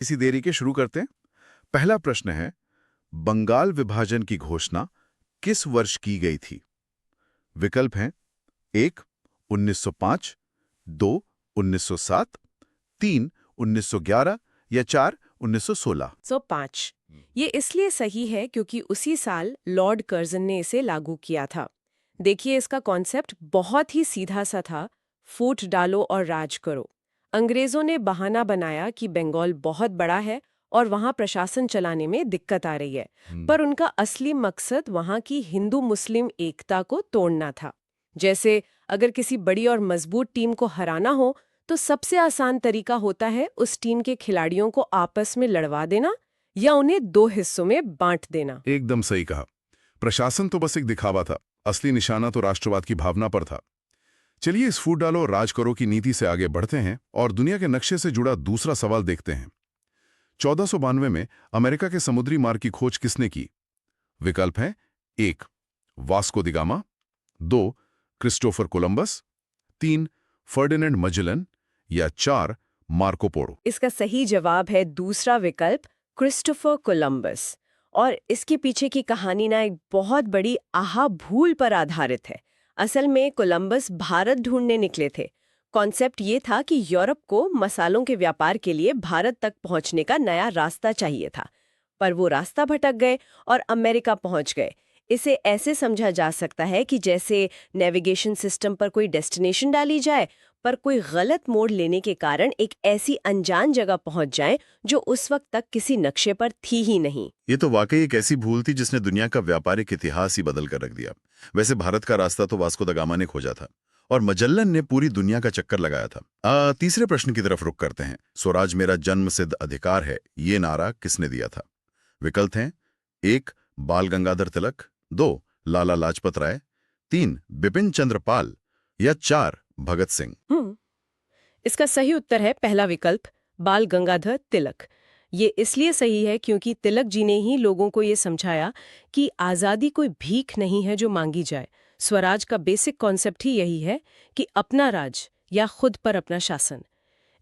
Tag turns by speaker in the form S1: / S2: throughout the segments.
S1: इसी देरी के शुरू करते हैं। पहला प्रश्न है, बंगाल विभाजन की घोषणा किस वर्ष की गई थी? विकल्प हैं 1 1905, 2 1907, 3 1911 या 4 1916।
S2: 105। ये इसलिए सही है क्योंकि उसी साल लॉर्ड कर्जन ने इसे लागू किया था। देखिए, इसका कॉन्सेप्ट बहुत ही सीधा सा था, फूट डालो और राज करो। अंग्रेजों ने बहाना बनाया कि बंगाल बहुत बड़ा है और वहाँ प्रशासन चलाने में दिक्कत आ रही है, पर उनका असली मकसद वहाँ की हिंदू मुस्लिम एकता को तोड़ना था। जैसे अगर किसी बड़ी और मजबूत टीम को हराना हो तो सबसे आसान तरीका होता है उस टीम के खिलाड़ियों को आपस में लड़वा देना या उन्हें दो हिस्सों में बांट देना।
S1: एकदम सही कहा। प्रशासन तो बस एक दिखावा था, असली निशाना तो राष्ट्रवाद की भावना पर था। चलिए इस फूट डालो और राज करो की नीति से आगे बढ़ते हैं और दुनिया के नक्शे से जुड़ा दूसरा सवाल देखते हैं। 1492 में अमेरिका के समुद्री मार्ग की खोज किसने की? विकल्प हैं 1 Vasco da Gama, 2 Christopher Columbus, 3 Ferdinand Magellan या 4 मार्को पोलो।
S2: इसका सही जवाब है दूसरा विकल्प, क्रिस्टोफर कोलंबस। और इसके पीछे की कहानी ना एक बहुत बड़ी आहा भूल पर आधारित है। असल में कोलंबस भारत ढूंढने निकले थे। कॉन्सेप्ट ये था कि यूरोप को मसालों के व्यापार के लिए भारत तक पहुंचने का नया रास्ता चाहिए था, पर वो रास्ता भटक गए और अमेरिका पहुंच गए। इसे ऐसे समझा जा सकता है कि जैसे नेविगेशन सिस्टम पर कोई डेस्टिनेशन डाली जाए, पर कोई गलत मोड़ लेने के कारण एक ऐसी अनजान जगह पहुंच जाए जो उस वक्त तक किसी नक्शे पर थी ही नहीं।
S1: ये तो वाकई एक ऐसी भूल थी जिसने दुनिया का व्यापारिक इतिहास ही बदल कर रख दिया। वैसे भारत का रास्ता तो वास्को द गामा ने खोजा था और मजल्लन ने पूरी दुनिया का चक्कर लगाया था। तीसरे प्रश्न की तरफ रुख करते हैं। स्वराज मेरा जन्मसिद्ध अधिकार है, ये नारा किसने दिया था? विकल्प हैं 1 बाल गंगाधर तिलक, 2 लाला लाजपत राय, 3 बिपिन चंद्र पाल या 4 भगत सिंह।
S2: इसका सही उत्तर है पहला विकल्प, बाल गंगाधर तिलक। ये इसलिए सही है क्योंकि तिलक जी ने ही लोगों को ये समझाया कि आज़ादी कोई भीख नहीं है जो मांगी जाए। स्वराज का बेसिक कॉन्सेप्ट ही यही है कि अपना राज या खुद पर अपना शासन।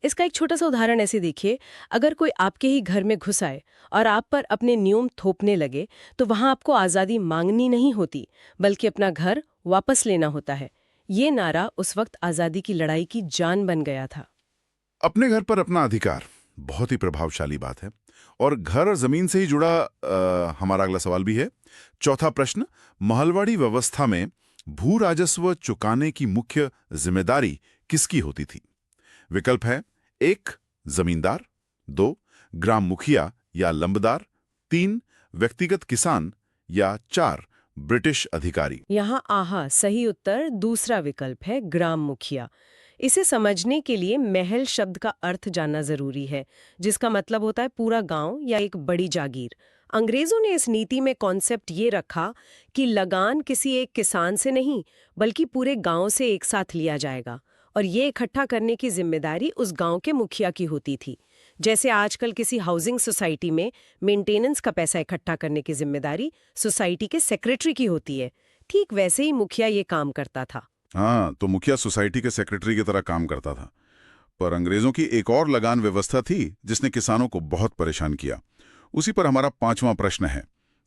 S2: इसका एक छोटा सा उदाहरण ऐसे देखिए, अगर कोई आपके ही घर में घुस आए और आप पर अपने नियम थोपने लगे तो वहां आपको आज़ादी मांगनी नहीं होती, बल्कि अपना घर वापस लेना होता है। ये नारा उस वक्त आज़ादी की लड़ाई की जान बन गया था।
S1: अपने घर पर अपना अधिकार बहुत ही प्रभावशाली बात है और घर और जमीन से ही जुड़ा हमारा अगला सवाल भी है। चौथा प्रश्न, महलवाड़ी व्यवस्था में भू राजस्व चुकाने की मुख्य जिम्मेदारी किसकी होती थी? विकल्प है 1 जमींदार, 2 ग्राम मुखिया या लंबदार, 3 व्यक्तिगत किसान या 4 ब्रिटिश अधिकारी।
S2: यहाँ आहा सही उत्तर दूसरा विकल्प है, ग्राम मुखिया। इसे समझने के लिए महल शब्द का अर्थ जानना जरूरी है, जिसका मतलब होता है पूरा गांव या एक बड़ी जागीर। अंग्रेजों ने इस नीति में कॉन्सेप्ट ये रखा कि लगान किसी एक किसान से नहीं, बल्कि पूरे गांव से एक साथ लिया जाएगा और ये इकट्ठा करने की जिम्मेदारी उस गांव के मुखिया की होती थी। जैसे आजकल किसी हाउसिंग सोसाइटी में मेंटेनेंस का पैसा इकट्ठा करने की जिम्मेदारी सोसाइटी के सेक्रेटरी की होती है, ठीक वैसे ही मुखिया ये काम करता था।
S1: हाँ, तो मुखिया सोसाइटी के सेक्रेटरी की तरह काम करता था। पर अंग्रेजों की एक और लगान व्यवस्था थी जिसने किसानों को बहुत परेशान किया। उसी पर हमारा पांचवां प्रश्न है।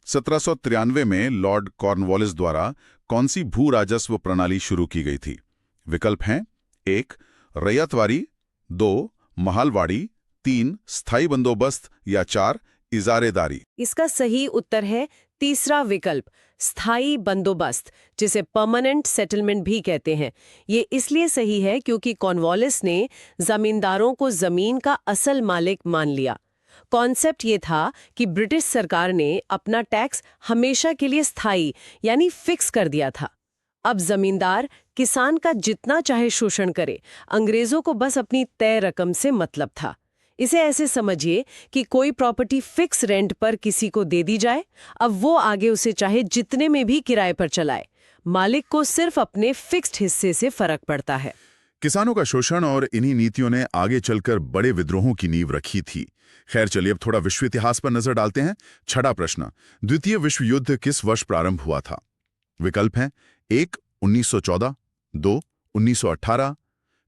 S1: 1793 में लॉर्ड कॉर्नवालिस द्वारा कौन सी भू राजस्व प्रणाली शुरू की गई थी? विकल्प हैं 1 रैयतवारी, 2 महालवाड़ी, 3 स्थायी बंदोबस्त या 4 इजारेदारी।
S2: इसका सही उत्तर है तीसरा विकल्प, स्थायी बंदोबस्त, जिसे परमानेंट सेटलमेंट भी कहते हैं। ये इसलिए सही है क्योंकि कॉर्नवालिस ने जमींदारों को जमीन का असल मालिक मान लिया। कॉन्सेप्ट ये था कि ब्रिटिश सरकार ने अपना टैक्स हमेशा के लिए स्थायी यानी फिक्स कर दिया था। अब जमींदार किसान का जितना चाहे शोषण करे, अंग्रेजों को बस अपनी तय रकम से मतलब था। इसे ऐसे समझिए कि कोई प्रॉपर्टी फिक्स रेंट पर किसी को दे दी जाए, अब वो आगे उसे चाहे जितने में भी किराए पर चलाए, मालिक को सिर्फ अपने फिक्स्ड हिस्से से फर्क पड़ता है।
S1: किसानों का शोषण और इन्हीं नीतियों ने आगे चलकर बड़े विद्रोहों की नींव रखी थी। खैर चलिए अब थोड़ा विश्व इतिहास पर नजर डालते हैं। छठा प्रश्न, द्वितीय विश्व युद्ध किस वर्ष प्रारंभ हुआ था? विकल्प हैं 1 1914, 2 1918,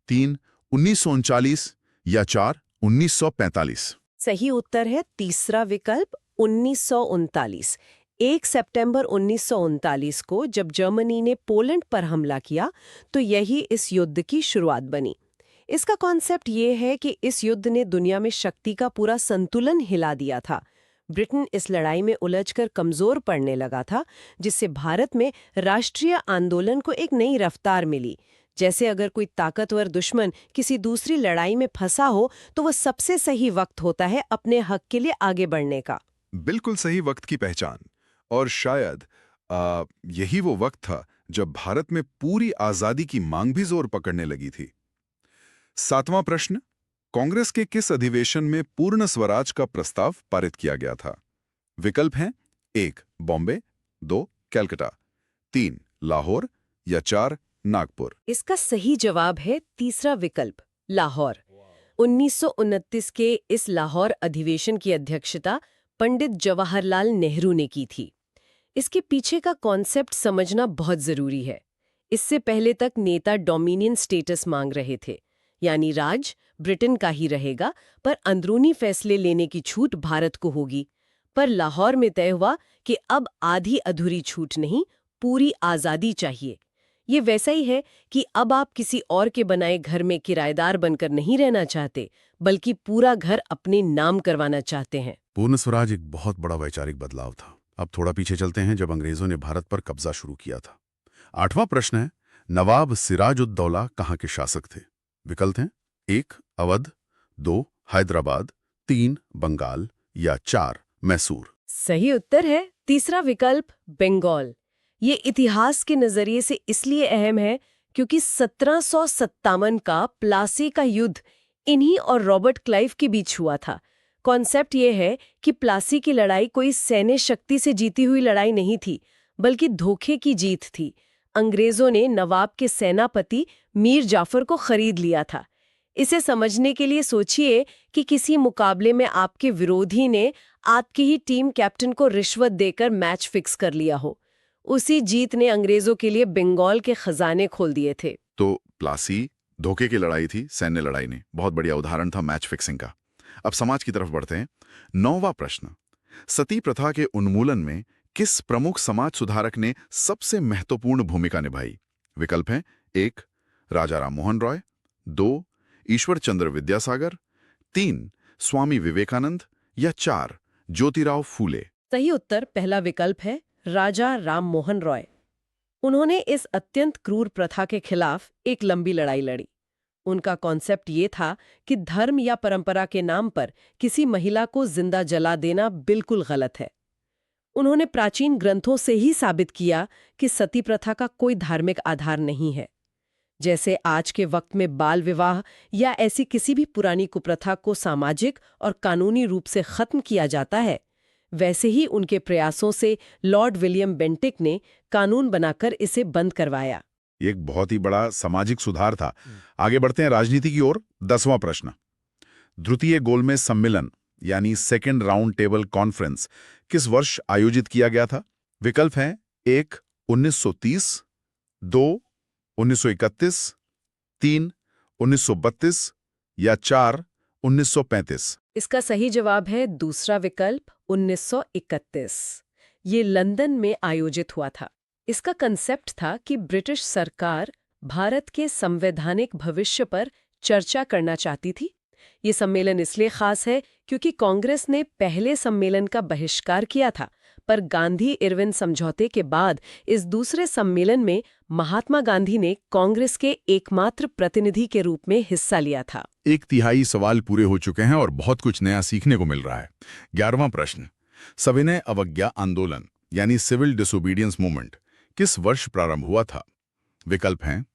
S1: 3 1939 या 4 1945।
S2: सही उत्तर है तीसरा विकल्प 1939। 1 सितंबर 1939 को जब जर्मनी ने पोलैंड पर हमला किया तो यही इस युद्ध की शुरुआत बनी। इसका कॉन्सेप्ट ये है कि इस युद्ध ने दुनिया में शक्ति का पूरा संतुलन हिला दिया था। ब्रिटेन इस लड़ाई में उलझकर कमजोर पड़ने लगा था, जिससे भारत में राष्ट्रीय आंदोलन को एक नई रफ्तार मिली। जैसे अगर कोई ताकतवर दुश्मन किसी दूसरी लड़ाई में फंसा हो तो वो सबसे सही वक्त होता है अपने हक के लिए आगे बढ़ने का।
S3: बिल्कुल सही वक्त की पहचान। और शायद यही वो वक्त था जब भारत में पूरी आजादी की मांग भी जोर पकड़ने लगी थी। 7वां प्रश्न, कांग्रेस के किस अधिवेशन में पूर्ण स्वराज का प्रस्ताव पारित किया गया था? विकल्प हैं 1 बॉम्बे, 2 कलकत्ता, 3 लाहौर या 4 नागपुर।
S2: इसका सही जवाब है तीसरा विकल्प, लाहौर। 1929 के इस लाहौर अधिवेशन की अध्यक्षता पंडित जवाहरलाल नेहरू ने की थी। इसके पीछे का कॉन्सेप्ट समझना बहुत जरूरी है। इससे पहले तक नेता डोमिनियन स्टेटस मांग रहे थे, यानी राज ब्रिटेन का ही रहेगा पर अंदरूनी फैसले लेने की छूट भारत को होगी। पर लाहौर में तय हुआ कि अब आधी अधूरी छूट नहीं, पूरी आजादी चाहिए। ये वैसा ही है कि अब आप किसी और के बनाए घर में किराएदार बनकर नहीं रहना चाहते, बल्कि पूरा घर अपने नाम करवाना चाहते हैं।
S1: पूर्ण स्वराज एक बहुत बड़ा वैचारिक बदलाव था। अब थोड़ा पीछे चलते हैं, जब अंग्रेजों ने भारत पर कब्जा शुरू किया था। 8वां प्रश्न है, नवाब सिराजुद्दौला कहाँ के शासक थे? विकल्प हैं 1 अवध, 2 हैदराबाद, 3 बंगाल या 4 मैसूर।
S2: सही उत्तर है तीसरा विकल्प, बंगाल। ये इतिहास के नजरिए से इसलिए अहम है क्योंकि 1757 का प्लासी का युद्ध इन्हीं और रॉबर्ट क्लाइव के बीच हुआ था। कॉन्सेप्ट ये है कि प्लासी की लड़ाई कोई सैन्य शक्ति से जीती हुई लड़ाई नहीं थी, बल्कि धोखे की जीत थी। अंग्रेजों ने नवाब के सेनापति मीर जाफर को खरीद लिया था। इसे समझने के लिए सोचिए कि किसी मुकाबले में आपके विरोधी ने आपकी ही टीम कैप्टन को रिश्वत देकर मैच फिक्स कर लिया हो। उसी जीत ने अंग्रेजों के लिए बंगाल के खजाने खोल दिए थे।
S3: तो प्लासी धोखे की लड़ाई थी, सैन्य लड़ाई नहीं। बहुत बढ़िया उदाहरण था मैच फिक्सिंग का। अब समाज की तरफ बढ़ते हैं। 9वां प्रश्न, सती प्रथा के उन्मूलन में किस प्रमुख समाज सुधारक ने सबसे महत्वपूर्ण भूमिका निभाई? विकल्प हैं 1 राजा राममोहन रॉय, 2 ईश्वर चंद्र विद्यासागर, 3 स्वामी विवेकानंद या 4 ज्योतिराव फूले।
S2: सही उत्तर पहला विकल्प है, राजा राममोहन रॉय। उन्होंने इस अत्यंत क्रूर प्रथा के खिलाफ एक लंबी लड़ाई लड़ी। उनका कॉन्सेप्ट ये था कि धर्म या परंपरा के नाम पर किसी महिला को जिंदा जला देना बिल्कुल गलत है। उन्होंने प्राचीन ग्रंथों से ही साबित किया कि सती प्रथा का कोई धार्मिक आधार नहीं है। जैसे आज के वक्त में बाल विवाह या ऐसी किसी भी पुरानी कुप्रथा को सामाजिक और कानूनी रूप से खत्म किया जाता है, वैसे ही उनके प्रयासों से लॉर्ड विलियम बेंटिक ने कानून बनाकर इसे बंद करवाया।
S1: ये एक बहुत ही बड़ा सामाजिक सुधार था। आगे बढ़ते हैं राजनीति की ओर। 10वां प्रश्न, द्वितीय गोलमेज सम्मेलन यानी सेकेंड राउंड टेबल कॉन्फ्रेंस किस वर्ष आयोजित किया गया था? विकल्प हैं 1 1930, 2 1931, 3 1932 या 4 1935।
S2: इसका सही जवाब है दूसरा विकल्प, 1931। ये लंदन में आयोजित हुआ था। इसका कंसेप्ट था कि ब्रिटिश सरकार भारत के संवैधानिक भविष्य पर चर्चा करना चाहती थी। ये सम्मेलन इसलिए खास है क्योंकि कांग्रेस ने पहले सम्मेलन का बहिष्कार किया था, पर गांधी-इरविन समझौते के बाद इस दूसरे सम्मेलन में महात्मा गांधी ने कांग्रेस के एकमात्र प्रतिनिधि के रूप में हिस्सा लिया था।
S1: 1/3 सवाल पूरे हो चुके हैं और बहुत कुछ नया सीखने को मिल रहा है। 11वां प्रश्न, सविनय अवज्ञा आंदोलन यानी सिविल डिसोबीडियंस मूवमेंट किस वर्ष प्रारंभ हुआ था? विकल्प हैं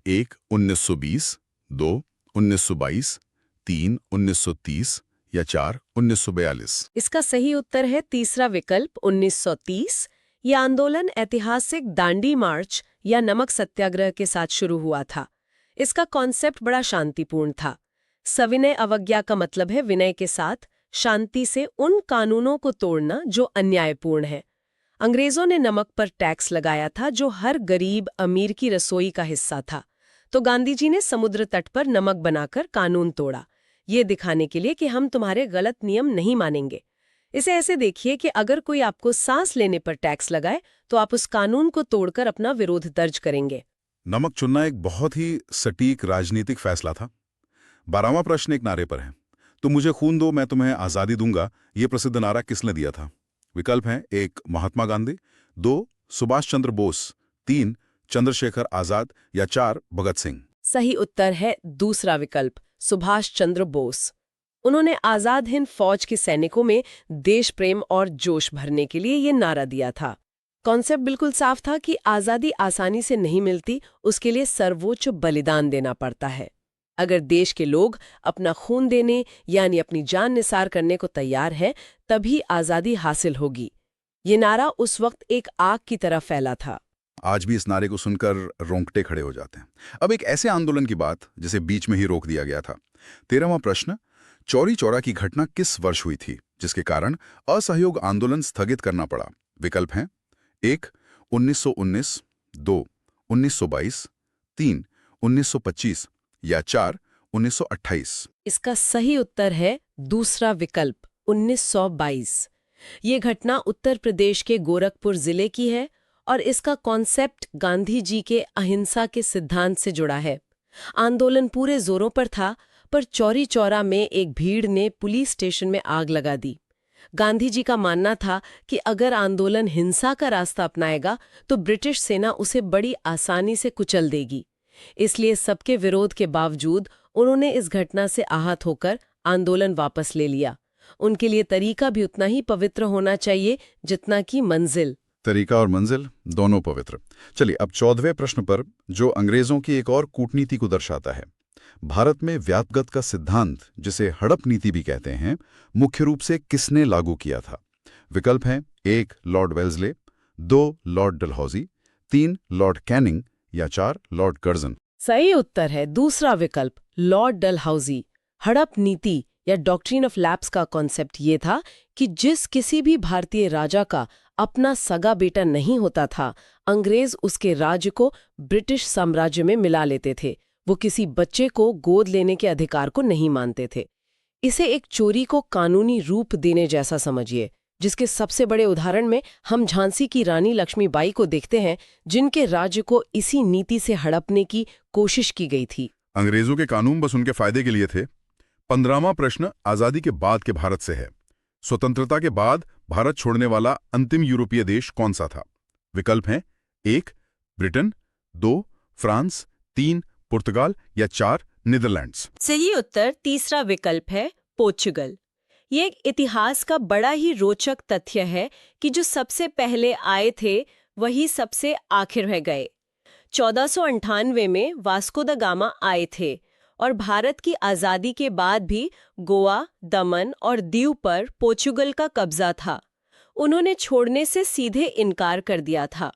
S1: 1 1920, 2 1922, 3 1930 या 4 1942।
S2: इसका सही उत्तर है तीसरा विकल्प, 1930। यह आंदोलन ऐतिहासिक दांडी मार्च या नमक सत्याग्रह के साथ शुरू हुआ था। इसका कॉन्सेप्ट बड़ा शांतिपूर्ण था। सविनय अवज्ञा का मतलब है विनय के साथ शांति से उन कानूनों को तोड़ना जो अन्यायपूर्ण है। अंग्रेजों ने नमक पर टैक्स लगाया था जो हर गरीब अमीर की रसोई का हिस्सा था, तो गांधी जी ने समुद्र तट पर नमक बनाकर कानून तोड़ा। ये दिखाने के लिए कि हम तुम्हारे गलत नियम नहीं मानेंगे। इसे ऐसे देखिए कि अगर कोई आपको सांस लेने पर टैक्स लगाए तो आप उस कानून को तोड़कर अपना विरोध दर्ज करेंगे।
S1: नमक चुनना एक बहुत ही सटीक राजनीतिक फैसला था। 12वां प्रश्न एक नारे पर है। तुम मुझे खून दो, मैं तुम्हें आज़ादी दूंगा। ये प्रसिद्ध नारा किसने दिया था? विकल्प हैं 1 महात्मा गांधी, 2 सुभाष चंद्र बोस, 3 चंद्रशेखर आजाद या 4 भगत सिंह।
S2: सही उत्तर है दूसरा विकल्प, सुभाष चंद्र बोस। उन्होंने आजाद हिंद फौज के सैनिकों में देश प्रेम और जोश भरने के लिए ये नारा दिया था। कॉन्सेप्ट बिल्कुल साफ था कि आजादी आसानी से नहीं मिलती, उसके लिए सर्वोच्च बलिदान देना पड़ता है। अगर देश के लोग अपना खून देने यानी अपनी जान निसार करने को तैयार हैं, तभी आजादी हासिल होगी। ये नारा उस वक्त एक आग की तरह फैला था।
S1: आज भी इस नारे को सुनकर रोंगटे खड़े हो जाते हैं। अब एक ऐसे आंदोलन की बात जिसे बीच में ही रोक दिया गया था। 13वां प्रश्न, चौरी चौरा की घटना किस वर्ष हुई थी जिसके कारण असहयोग आंदोलन स्थगित करना पड़ा? विकल्प हैं 1 1919, 2 1922, 3 1925 या 4 1928।
S2: इसका सही उत्तर है दूसरा विकल्प, 1922। ये घटना उत्तर प्रदेश के गोरखपुर जिले की है और इसका कॉन्सेप्ट गांधी जी के अहिंसा के सिद्धांत से जुड़ा है। आंदोलन पूरे जोरों पर था, पर चौरी चौरा में एक भीड़ ने पुलिस स्टेशन में आग लगा दी। गांधी जी का मानना था कि अगर आंदोलन हिंसा का रास्ता अपनाएगा तो ब्रिटिश सेना उसे बड़ी आसानी से कुचल देगी। इसलिए सबके विरोध के बावजूद उन्होंने इस घटना से आहत होकर आंदोलन वापस ले लिया। उनके लिए तरीका भी उतना ही पवित्र होना चाहिए जितना कि मंजिल।
S1: तरीका और मंजिल दोनों पवित्र। चलिए अब 14वें प्रश्न पर, जो अंग्रेजों की एक और कूटनीति को दर्शाता है। भारत में व्यापगत का सिद्धांत, जिसे हड़प नीति भी कहते हैं, मुख्य रूप से किसने लागू किया था? विकल्प हैं 1 Lord Wellesley, 2 Lord Dalhousie, 3 Lord Canning या 4 लॉर्ड कर्जन।
S2: सही उत्तर है दूसरा विकल्प, लॉर्ड डलहौजी। हड़प नीति या डॉक्ट्रिन ऑफ लैप्स का कॉन्सेप्ट ये था कि जिस किसी भी भारतीय राजा का अपना सगा बेटा नहीं होता था, अंग्रेज उसके राज्य को ब्रिटिश साम्राज्य में मिला लेते थे। वो किसी बच्चे को गोद लेने के अधिकार को नहीं मानते थे। इसे एक चोरी को कानूनी रूप देने जैसा समझिए, जिसके सबसे बड़े उदाहरण में हम झांसी की रानी लक्ष्मीबाई को देखते हैं, जिनके राज्य को इसी नीति से हड़पने की कोशिश की गई थी।
S1: अंग्रेजों के कानून बस उनके फायदे के लिए थे। 15वां प्रश्न आजादी के बाद के भारत से है। स्वतंत्रता के बाद भारत छोड़ने वाला अंतिम यूरोपीय देश कौन सा था? विकल्प हैं 1 ब्रिटेन, 2 फ्रांस, 3 पुर्तगाल या 4 नीदरलैंड्स।
S2: सही उत्तर तीसरा विकल्प है, पोर्चुगल। ये एक इतिहास का बड़ा ही रोचक तथ्य है कि जो सबसे पहले आए थे वही सबसे आखिर रह गए। 1498 में वास्को द गामा आए थे और भारत की आज़ादी के बाद भी गोवा, दमन और दीव पर पोर्चुगल का कब्जा था। उन्होंने छोड़ने से सीधे इनकार कर दिया था।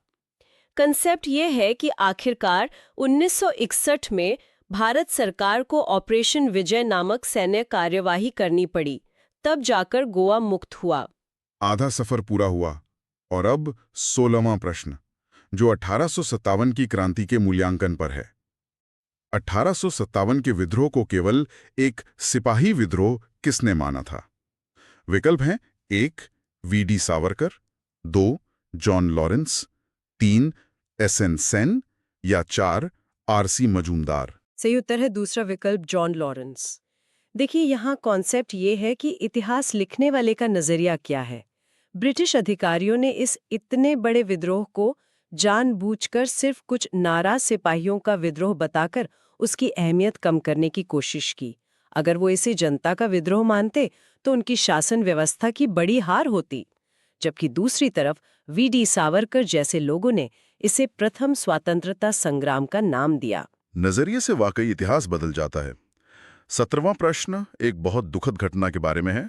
S2: कंसेप्ट ये है कि आखिरकार 1961 में भारत सरकार को ऑपरेशन विजय नामक सैन्य कार्यवाही करनी पड़ी, तब जाकर गोवा मुक्त हुआ।
S1: आधा सफर पूरा हुआ और अब 16वां प्रश्न, जो 1857 की क्रांति के मूल्यांकन पर है। 1857 के विद्रोह को केवल एक सिपाही विद्रोह किसने माना था? विकल्प हैं 1 VD. Savarkar, 2 John Lawrence, 3 SN. Sen या 4 आर.सी. मजूमदार।
S2: सही उत्तर है दूसरा विकल्प, जॉन लॉरेंस। देखिए, यहाँ कॉन्सेप्ट ये है कि इतिहास लिखने वाले का नजरिया क्या है। ब्रिटिश अधिकारियों ने इस इतने बड़े विद्रोह को जानबूझकर सिर्फ कुछ नाराज सिपाहियों का विद्रोह बताकर उसकी अहमियत कम करने की कोशिश की। अगर वो इसे जनता का विद्रोह मानते तो उनकी शासन व्यवस्था की बड़ी हार होती। जबकि दूसरी तरफ वी.डी. सावरकर जैसे लोगों ने इसे प्रथम स्वतंत्रता संग्राम का नाम दिया।
S1: नजरिए से वाकई इतिहास बदल जाता है। 17वां प्रश्न एक बहुत दुखद घटना के बारे में है।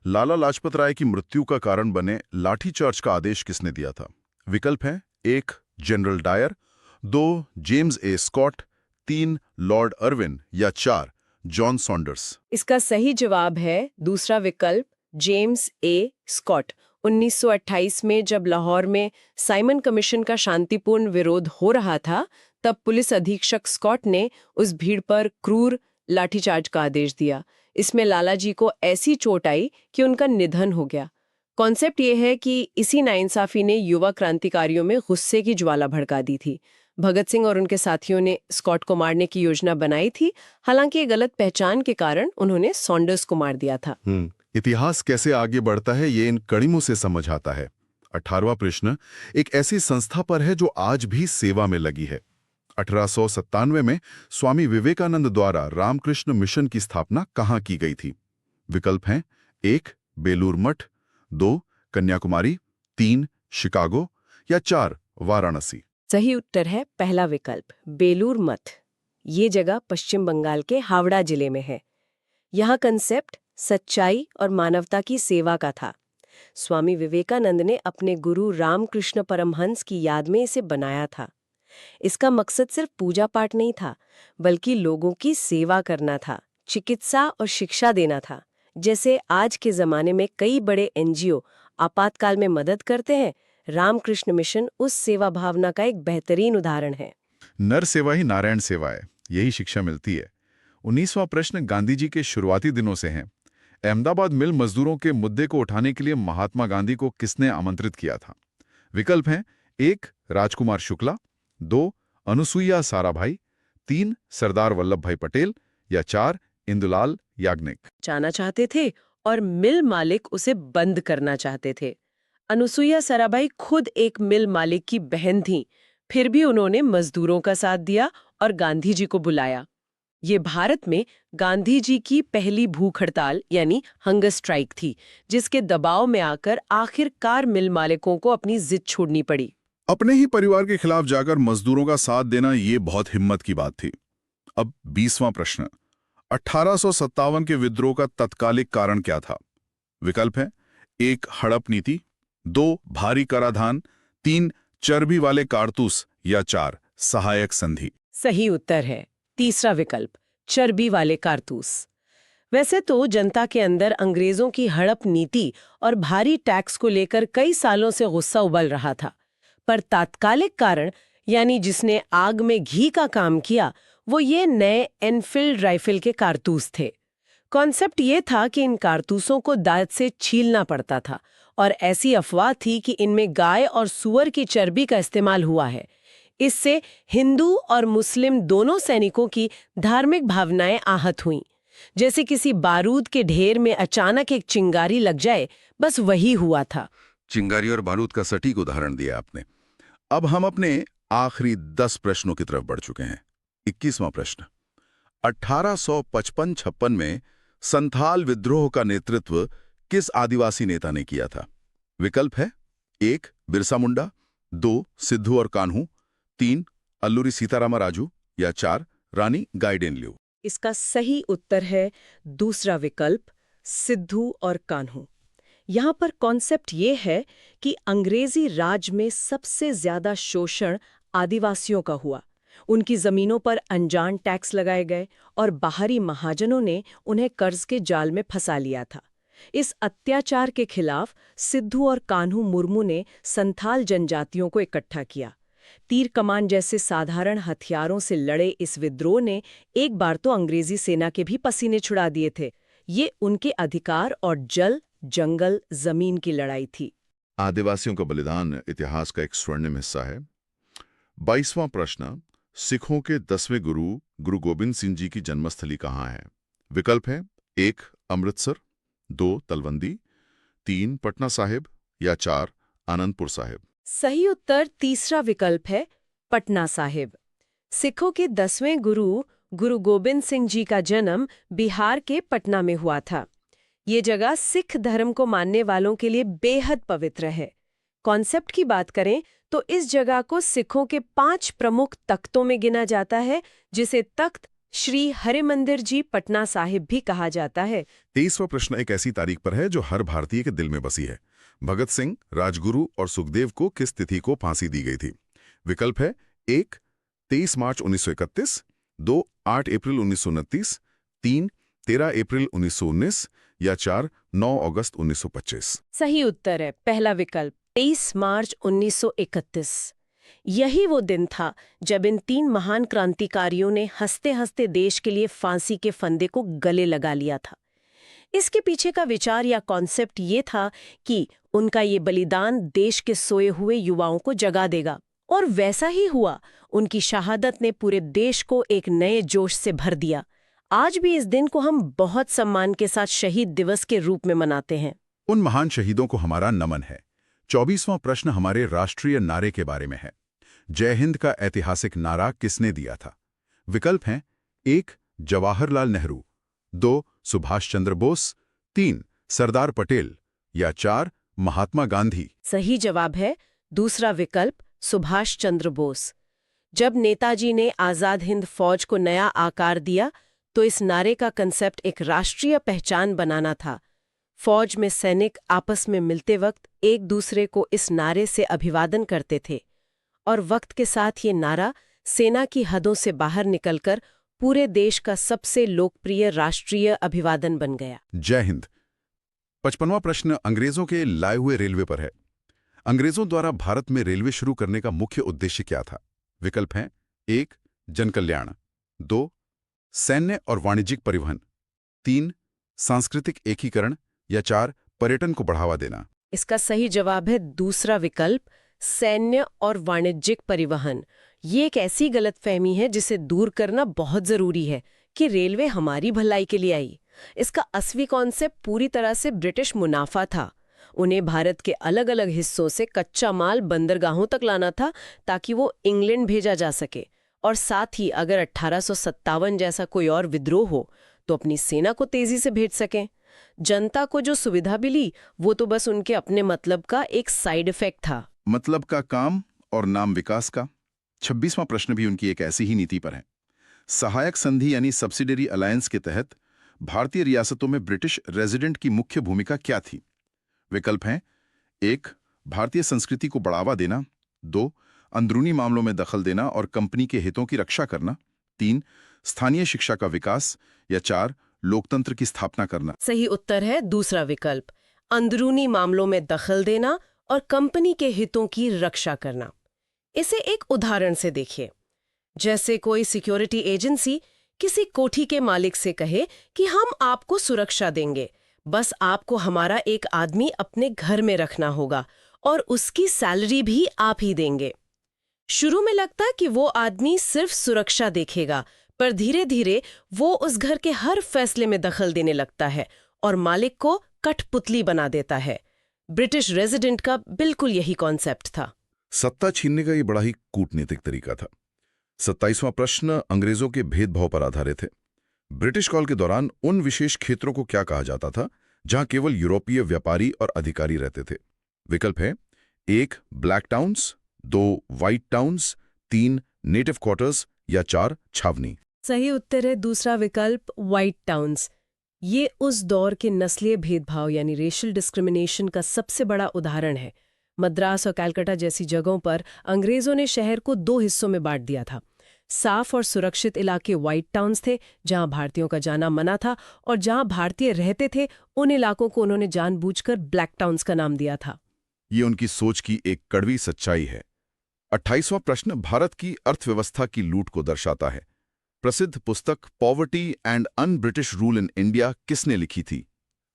S1: लाला लाजपत राय की मृत्यु का कारण बने लाठीचार्ज का आदेश किसने दिया था? विकल्प हैं 1 general Dyer, 2 James A Scott, 3 lord Irwin या 4 जॉन सॉन्डर्स।
S2: इसका सही जवाब है दूसरा विकल्प, जेम्स ए स्कॉट। 1928 में जब लाहौर में साइमन कमीशन का शांतिपूर्ण विरोध हो रहा था, तब पुलिस अधीक्षक स्कॉट ने उस भीड़ पर क्रूर लाठीचार्ज का आदेश दिया। इसमें लाला जी को ऐसी चोट आई कि उनका निधन हो गया। कॉन्सेप्ट ये है कि इसी नाइंसाफी ने युवा क्रांतिकारियों में गुस्से की ज्वाला भड़का दी थी। भगत सिंह और उनके साथियों ने स्कॉट को मारने की योजना बनाई थी, हालांकि ये गलत पहचान के कारण उन्होंने सॉन्डर्स को मार दिया था।
S3: इतिहास कैसे आगे बढ़ता है ये इन कड़ियों से समझ आता है। 18वां प्रश्न एक ऐसी संस्था पर है जो आज भी सेवा में लगी है। 1897 में स्वामी विवेकानंद द्वारा रामकृष्ण मिशन की स्थापना कहाँ की गई थी? विकल्प हैं 1 बेलूर मठ, 2 कन्याकुमारी, 3 शिकागो या 4 वाराणसी।
S2: सही उत्तर है पहला विकल्प, बेलूर मठ। ये जगह पश्चिम बंगाल के हावड़ा जिले में है। यहाँ कंसेप्ट सच्चाई और मानवता की सेवा का था। स्वामी विवेकानंद ने अपने गुरु रामकृष्ण परमहंस की याद में इसे बनाया था। इसका मकसद सिर्फ पूजा पाठ नहीं था, बल्कि लोगों की सेवा करना था, चिकित्सा और शिक्षा देना था। जैसे आज के जमाने में कई बड़े एनजीओ आपातकाल में मदद करते हैं, रामकृष्ण मिशन उस सेवा भावना का एक बेहतरीन उदाहरण है।
S1: नर सेवा ही नारायण सेवा है, यही शिक्षा मिलती है। 19वां प्रश्न गांधी जी के शुरुआती दिनों से है। अहमदाबाद मिल मजदूरों के मुद्दे को उठाने के लिए महात्मा गांधी को किसने आमंत्रित किया था? विकल्प हैं 1 राजकुमार शुक्ला, 2 अनुसुईया साराभाई, 3 सरदार वल्लभ भाई पटेल या 4 इंदुलाल याग्निक।
S2: जाना चाहते थे और मिल मालिक उसे बंद करना चाहते थे। अनुसुईया साराभाई खुद एक मिल मालिक की बहन थी, फिर भी उन्होंने मजदूरों का साथ दिया और गांधी जी को बुलाया। ये भारत में गांधी जी की पहली भूख हड़ताल यानी हंगर स्ट्राइक थी, जिसके दबाव में आकर आखिरकार मिल मालिकों को अपनी जिद छोड़नी पड़ी।
S1: अपने ही परिवार के खिलाफ जाकर मजदूरों का साथ देना ये बहुत हिम्मत की बात थी। अब 20वां प्रश्न 1857 के विद्रोह का तत्कालिक कारण क्या था? विकल्प है 1 हड़प नीति, 2 भारी कराधान, 3 चर्बी वाले कारतूस या 4 सहायक संधि।
S2: सही उत्तर है तीसरा विकल्प, चर्बी वाले कारतूस। वैसे तो जनता के अंदर अंग्रेजों की हड़प नीति और भारी टैक्स को लेकर कई सालों से गुस्सा उबल रहा था, पर तात्कालिक कारण यानी जिसने आग में घी का काम किया, वो ये नए एनफील्ड राइफल के कारतूस थे। कॉन्सेप्ट ये था कि इन कारतूसों को दांत से छीलना पड़ता था और ऐसी अफवाह थी कि इनमें गाय और सूअर की चर्बी का इस्तेमाल हुआ है। इससे हिंदू और मुस्लिम दोनों सैनिकों की धार्मिक भावनाएं आहत हुईं। जैसे किसी बारूद के ढेर में अचानक एक चिंगारी लग जाए, बस वही हुआ था।
S1: चिंगारी और बारूद का सटीक उदाहरण दिया आपने। अब हम अपने आखिरी 10 प्रश्नों की तरफ बढ़ चुके हैं। 21वां प्रश्न 1855-56 में संथाल विद्रोह का नेतृत्व किस आदिवासी नेता ने किया था? विकल्प है 1 बिरसा मुंडा, 2 सिद्धू और कान्हू, 3 अल्लूरी सीतारामा राजू या 4 रानी गाइडेनल्यू।
S2: इसका सही उत्तर है दूसरा विकल्प, सिद्धू और कान्हू। यहाँ पर कॉन्सेप्ट ये है कि अंग्रेजी राज में सबसे ज्यादा शोषण आदिवासियों का हुआ। उनकी जमीनों पर अनजान टैक्स लगाए गए और बाहरी महाजनों ने उन्हें कर्ज के जाल में फंसा लिया था। इस अत्याचार के खिलाफ सिद्धू और कान्हू मुर्मू ने संथाल जनजातियों को इकट्ठा किया। तीर कमान जैसे साधारण हथियारों से लड़े इस विद्रोह ने एक बार तो अंग्रेजी सेना के भी पसीने छुड़ा दिए थे। ये उनके अधिकार और जल, जंगल, जमीन की लड़ाई थी।
S3: आदिवासियों का बलिदान इतिहास का एक स्वर्णिम हिस्सा है। 22वां प्रश्न सिखों के 10वें गुरु गुरु गोबिंद सिंह जी की जन्मस्थली कहाँ है? विकल्प है 1 अमृतसर, 2 तलवंदी, 3 पटना साहिब या 4 आनंदपुर साहिब।
S2: सही उत्तर तीसरा विकल्प है पटना साहिब। सिखों के 10वें गुरु गुरु गोबिंद सिंह जी का जन्म बिहार के पटना में हुआ था। ये जगह सिख धर्म को मानने वालों के लिए बेहद पवित्र है। कॉन्सेप्ट की बात करें तो इस जगह को सिखों के 5 प्रमुख तख्तों में गिना जाता है, जिसे तख्त श्री हरिमंदिर जी पटना साहिब भी कहा जाता है।
S1: 23वां प्रश्न एक ऐसी तारीख पर है जो हर भारतीय के दिल में बसी है। भगत सिंह, राजगुरु और सुखदेव को किस तिथि को फांसी दी गई थी? विकल्प है 1 23 मार्च 1931, 2 8 अप्रैल 1929, 3 13 अप्रैल 1919 या 4 9 अगस्त 1925।
S2: सही उत्तर है पहला विकल्प 23 मार्च 1931। यही वो दिन था जब इन 3 महान क्रांतिकारियों ने हंसते हंसते देश के लिए फांसी के फंदे को गले लगा लिया था। इसके पीछे का विचार या कॉन्सेप्ट ये था कि उनका ये बलिदान देश के सोए हुए युवाओं को जगा देगा। और वैसा ही हुआ। उनकी शहादत ने पूरे देश को एक नए जोश से भर दिया। आज भी इस दिन को हम बहुत सम्मान के साथ शहीद दिवस के रूप में मनाते हैं।
S1: उन महान शहीदों को हमारा नमन है। 24वां प्रश्न हमारे राष्ट्रीय नारे के बारे में है। जय हिंद का ऐतिहासिक नारा किसने दिया था? विकल्प हैं 1. जवाहरलाल नेहरू, 2. सुभाष चंद्र बोस, 3. सरदार पटेल या 4. महात्मा गांधी।
S2: सही जवाब है दूसरा विकल्प, सुभाष चंद्र बोस। जब नेताजी ने आजाद हिंद फौज को नया आकार दिया तो इस नारे का कंसेप्ट एक राष्ट्रीय पहचान बनाना था। फौज में सैनिक आपस में मिलते वक्त एक दूसरे को इस नारे से अभिवादन करते थे और वक्त के साथ ये नारा सेना की हदों से बाहर निकलकर पूरे देश का सबसे लोकप्रिय राष्ट्रीय अभिवादन बन गया।
S1: जय हिंद। 55वां प्रश्न अंग्रेजों के लाए हुए रेलवे पर है। अंग्रेजों द्वारा भारत में रेलवे शुरू करने का मुख्य उद्देश्य क्या था? विकल्प हैं 1. जनकल्याण, 2. सैन्य और वाणिज्यिक परिवहन, 3. सांस्कृतिक एकीकरण या 4. पर्यटन को बढ़ावा देना।
S2: इसका सही जवाब है दूसरा विकल्प, सैन्य और वाणिज्यिक परिवहन। ये एक ऐसी गलतफहमी है जिसे दूर करना बहुत जरूरी है कि रेलवे हमारी भलाई के लिए आई। इसका असली कॉन्सेप्ट पूरी तरह से ब्रिटिश मुनाफा था। उन्हें भारत के अलग अलग हिस्सों से कच्चा माल बंदरगाहों तक लाना था ताकि वो इंग्लैंड भेजा जा सके, और साथ ही अगर 1857 जैसा कोई और विद्रोह हो तो अपनी सेना को तेजी से भेज सकें। जनता को जो सुविधा मिली वो तो बस उनके अपने मतलब का एक साइड इफेक्ट था।
S1: मतलब का काम और नाम विकास का। 26वां प्रश्न भी उनकी एक ऐसी ही नीति पर है। सहायक संधि यानी सब्सिडरी अलायंस के तहत भारतीय रियासतों में ब्रिटिश रेजिडेंट की मुख्य भूमिका क्या थी? विकल्प हैं 1. भारतीय संस्कृति को बढ़ावा देना, 2. अंदरूनी मामलों में दखल देना और कंपनी के हितों की रक्षा करना, 3. स्थानीय शिक्षा का विकास या 4. लोकतंत्र की स्थापना करना।
S2: सही उत्तर है दूसरा विकल्प, अंदरूनी मामलों में दखल देना और कंपनी के हितों की रक्षा करना। इसे एक उदाहरण से देखिए। जैसे कोई सिक्योरिटी एजेंसी किसी कोठी के मालिक से कहे कि हम आपको सुरक्षा देंगे, बस आपको हमारा एक आदमी अपने घर में रखना होगा और उसकी सैलरी भी आप ही देंगे। शुरू में लगता है कि वो आदमी सिर्फ सुरक्षा देखेगा, पर धीरे धीरे वो उस घर के हर फैसले में दखल देने लगता है और मालिक को कठपुतली बना देता है। ब्रिटिश रेजिडेंट का बिल्कुल यही कॉन्सेप्ट था।
S1: सत्ता छीनने का ये बड़ा ही कूटनीतिक तरीका था। 27वां प्रश्न अंग्रेजों के भेदभाव पर आधारित है। ब्रिटिश काल के दौरान उन विशेष क्षेत्रों को क्या कहा जाता था जहां केवल यूरोपीय व्यापारी और अधिकारी रहते थे? विकल्प है 1. Black towns, 2. White towns, 3. Native quarters या 4. छावनी।
S2: सही उत्तर है दूसरा विकल्प, व्हाइट टाउन्स। ये उस दौर के नस्लीय भेदभाव यानी रेशियल डिस्क्रिमिनेशन का सबसे बड़ा उदाहरण है। मद्रास और कलकत्ता जैसी जगहों पर अंग्रेजों ने शहर को 2 हिस्सों में बांट दिया था। साफ और सुरक्षित इलाके व्हाइट टाउन्स थे, जहां भारतीयों का जाना मना था, और जहां भारतीय रहते थे उन इलाकों को उन्होंने जानबूझकर ब्लैक टाउन्स का नाम दिया था।
S1: ये उनकी सोच की एक कड़वी सच्चाई है। 28वां प्रश्न भारत की अर्थव्यवस्था की लूट को दर्शाता है। प्रसिद्ध पुस्तक poverty and un British rule in India किसने लिखी थी?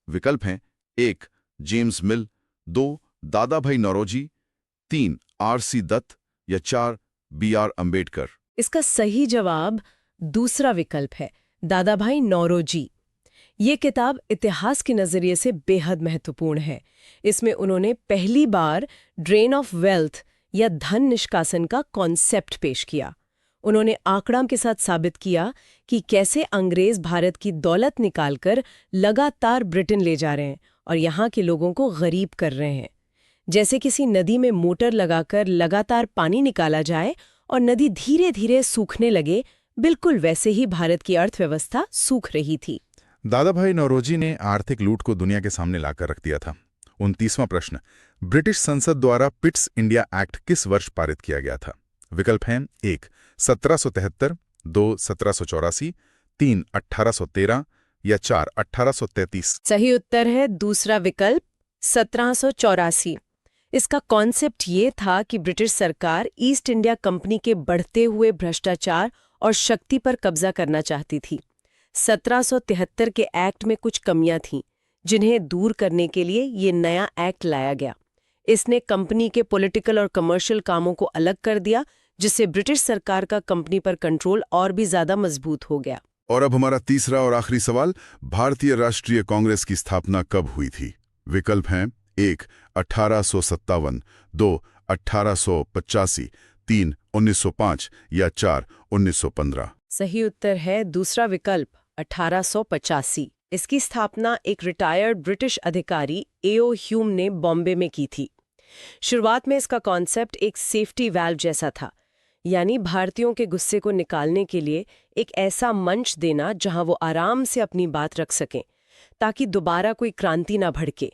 S1: विकल्प हैं 1. जेम्स मिल, 2. दादा भाई नौरोजी, 3. R.C. दत्त या 4. B.R. अंबेडकर।
S2: इसका सही जवाब दूसरा विकल्प है, दादा भाई नौरोजी। ये किताब इतिहास के नजरिए से बेहद महत्वपूर्ण है। इसमें उन्होंने पहली बार ड्रेन ऑफ वेल्थ या धन निष्कासन का कॉन्सेप्ट पेश किया। उन्होंने आंकड़ा के साथ साबित किया कि कैसे अंग्रेज भारत की दौलत निकालकर लगातार ब्रिटेन ले जा रहे हैं और यहाँ के लोगों को गरीब कर रहे हैं। जैसे किसी नदी में मोटर लगाकर लगातार पानी निकाला जाए और नदी धीरे धीरे सूखने लगे, बिल्कुल वैसे ही भारत की अर्थव्यवस्था सूख रही थी।
S1: दादा भाई नौरोजी ने आर्थिक लूट को दुनिया के सामने लाकर रख दिया था। 29वां प्रश्न ब्रिटिश संसद द्वारा पिट्स इंडिया एक्ट किस वर्ष पारित किया गया था? विकल्प हैं 1. 1773, 2. 1784, 3. 1813 या 4. 1833।
S2: सही उत्तर है दूसरा विकल्प, 1784। इसका कॉन्सेप्ट ये था कि ब्रिटिश सरकार ईस्ट इंडिया कंपनी के बढ़ते हुए भ्रष्टाचार और शक्ति पर कब्जा करना चाहती थी। 1773 के एक्ट में कुछ कमियां थीं, जिन्हें दूर करने के लिए ये नया एक्ट लाया गया। इसने कंपनी के पॉलिटिकल और कमर्शियल कामों को अलग कर दिया, जिससे ब्रिटिश सरकार का कंपनी पर कंट्रोल और भी ज्यादा मजबूत हो गया।
S1: और अब हमारा तीसरा और आखिरी सवाल, भारतीय राष्ट्रीय कांग्रेस की स्थापना कब हुई थी? विकल्प हैं 1. 1857, 2. 1885, 3. 1905 या 4. 1915।
S2: सही उत्तर है दूसरा विकल्प, 1885। इसकी स्थापना एक रिटायर्ड ब्रिटिश अधिकारी एओ ह्यूम ने बॉम्बे में की थी। शुरुआत में इसका कॉन्सेप्ट एक सेफ्टी वाल्व जैसा था, यानी भारतीयों के गुस्से को निकालने के लिए एक ऐसा मंच देना जहां वो आराम से अपनी बात रख सकें, ताकि दोबारा कोई क्रांति ना भड़के।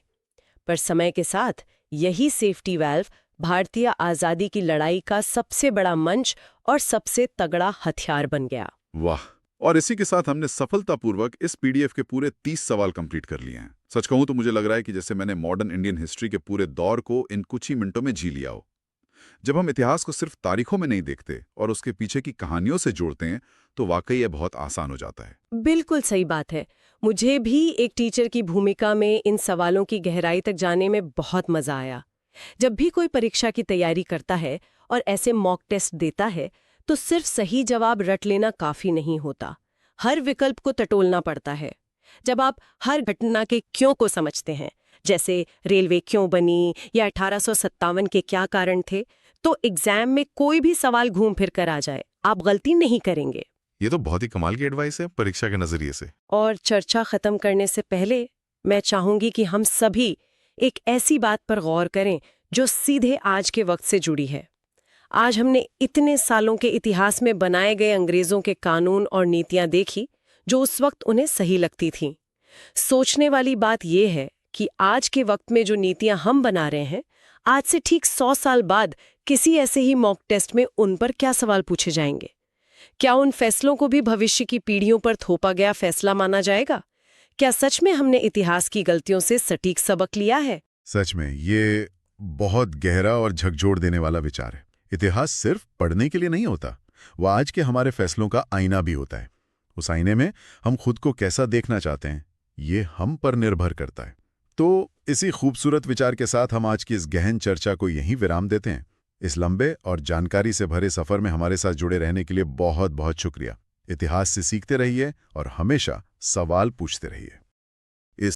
S2: पर समय के साथ यही सेफ्टी वाल्व भारतीय आज़ादी की लड़ाई का सबसे बड़ा मंच और सबसे तगड़ा हथियार बन गया।
S3: वाह! और इसी के साथ हमने सफलतापूर्वक इस पीडीएफ के पूरे 30 सवाल कंप्लीट कर लिए हैं। सच कहूं तो मुझे लग रहा है कि जैसे मैंने मॉडर्न इंडियन हिस्ट्री के पूरे दौर को इन कुछ ही मिनटों में जी लिया हो। जब हम इतिहास को सिर्फ तारीखों में नहीं देखते और उसके पीछे की कहानियों से जोड़ते हैं, तो वाकई यह बहुत आसान हो जाता है।
S2: बिल्कुल सही बात है। मुझे भी एक टीचर की भूमिका में इन सवालों की गहराई तक जाने में बहुत मजा आया। जब भी कोई परीक्षा की तैयारी करता है और ऐसे मॉक टेस्ट देता है, तो सिर्फ सही जवाब रट लेना काफी नहीं होता। हर विकल्प को टटोलना पड़ता है। जब आप हर घटना के क्यों को समझते हैं, जैसे रेलवे क्यों बनी या 1857 के क्या कारण थे, तो एग्जाम में कोई भी सवाल घूम फिर कर आ जाए, आप गलती नहीं करेंगे।
S3: ये तो बहुत ही कमाल की एडवाइस है परीक्षा के नजरिए से।
S2: और चर्चा खत्म करने से पहले मैं चाहूंगी कि हम सभी एक ऐसी बात पर गौर करें जो सीधे आज के वक्त से जुड़ी है। आज हमने इतने सालों के इतिहास में बनाए गए अंग्रेजों के कानून और नीतियां देखी, जो उस वक्त उन्हें सही लगती थीं। सोचने वाली बात यह है कि आज के वक्त में जो नीतियां हम बना रहे हैं, आज से ठीक 100 साल बाद किसी ऐसे ही मॉक टेस्ट में उन पर क्या सवाल पूछे जाएंगे? क्या उन फैसलों को भी भविष्य की पीढ़ियों पर थोपा गया फैसला माना जाएगा? क्या सच में हमने इतिहास की गलतियों से सटीक सबक लिया है?
S1: सच में ये बहुत गहरा और झकझोर देने वाला विचार है। इतिहास सिर्फ पढ़ने के लिए नहीं होता, वह आज के हमारे फैसलों का आईना भी होता है। उस आईने में हम खुद को कैसा देखना चाहते हैं, ये हम पर निर्भर करता है। तो इसी खूबसूरत विचार के साथ हम आज की इस गहन चर्चा को यहीं विराम देते हैं। इस लंबे और जानकारी से भरे सफर में हमारे साथ जुड़े रहने के लिए बहुत बहुत शुक्रिया। इतिहास से सीखते रहिए और हमेशा सवाल पूछते रहिए।